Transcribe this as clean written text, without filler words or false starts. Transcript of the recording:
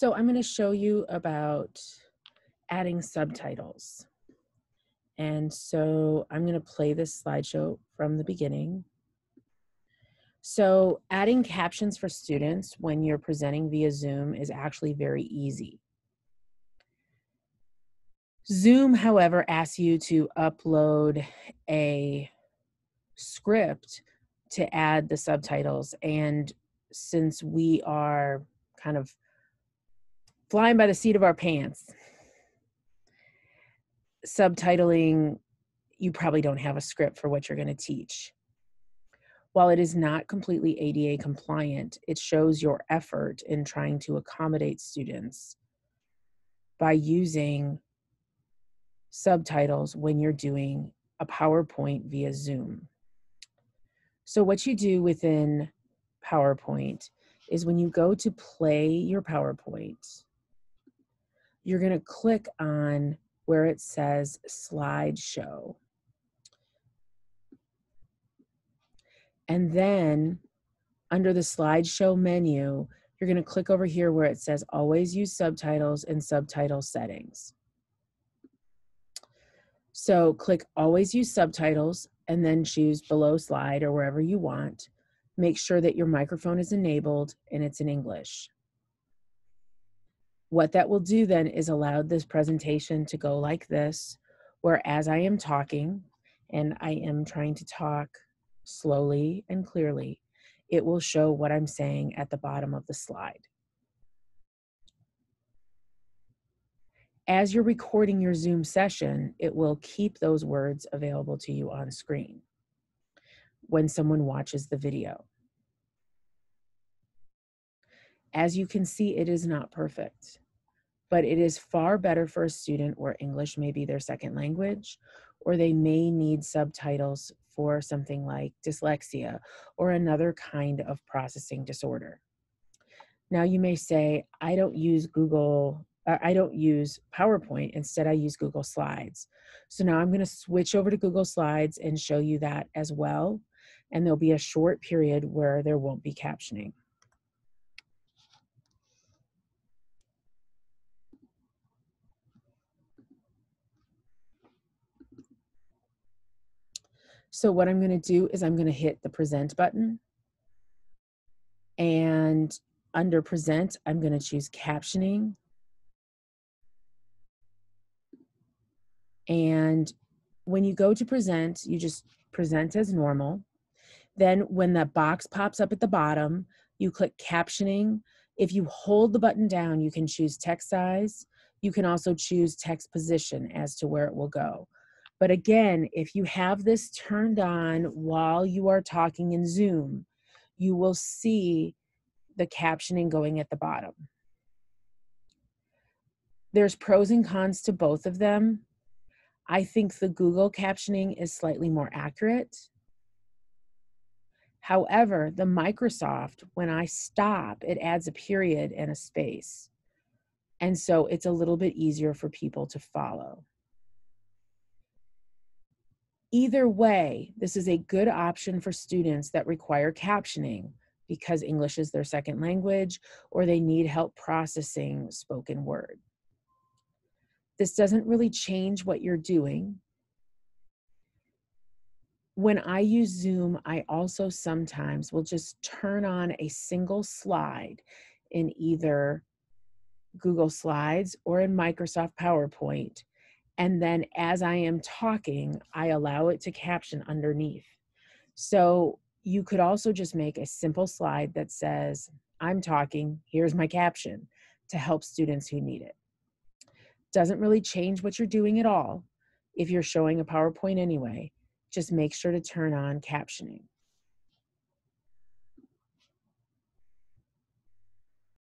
So I'm going to show you about adding subtitles. And so I'm going to play this slideshow from the beginning. So adding captions for students when you're presenting via Zoom is actually very easy. Zoom, however, asks you to upload a script to add the subtitles. And since we are kind of flying by the seat of our pants, subtitling, you probably don't have a script for what you're going to teach. While it is not completely ADA compliant, it shows your effort in trying to accommodate students by using subtitles when you're doing a PowerPoint via Zoom. So what you do within PowerPoint is when you go to play your PowerPoint, you're going to click on where it says slideshow. And then under the slideshow menu, you're going to click over here where it says always use subtitles and subtitle settings. So click always use subtitles and then choose below slide or wherever you want. Make sure that your microphone is enabled and it's in English. What that will do then is allow this presentation to go like this, where as I am talking, and I am trying to talk slowly and clearly, it will show what I'm saying at the bottom of the slide. As you're recording your Zoom session, it will keep those words available to you on screen when someone watches the video. As you can see, it is not perfect, but it is far better for a student where English may be their second language, or they may need subtitles for something like dyslexia or another kind of processing disorder. Now you may say, I don't use PowerPoint, instead I use Google Slides. So now I'm going to switch over to Google Slides and show you that as well. And there'll be a short period where there won't be captioning. So what I'm going to do is I'm going to hit the present button. And under present, I'm going to choose captioning. And when you go to present, you just present as normal. Then when the box pops up at the bottom, you click captioning. If you hold the button down, you can choose text size. You can also choose text position as to where it will go. But again, if you have this turned on while you are talking in Zoom, you will see the captioning going at the bottom. There's pros and cons to both of them. I think the Google captioning is slightly more accurate. However, the Microsoft, when I stop, it adds a period and a space. And so it's a little bit easier for people to follow. Either way, this is a good option for students that require captioning because English is their second language or they need help processing spoken word. This doesn't really change what you're doing. When I use Zoom, I also sometimes will just turn on a single slide in either Google Slides or in Microsoft PowerPoint. And then as I am talking, I allow it to caption underneath. So you could also just make a simple slide that says, I'm talking, here's my caption, to help students who need it. Doesn't really change what you're doing at all. If you're showing a PowerPoint anyway, just make sure to turn on captioning.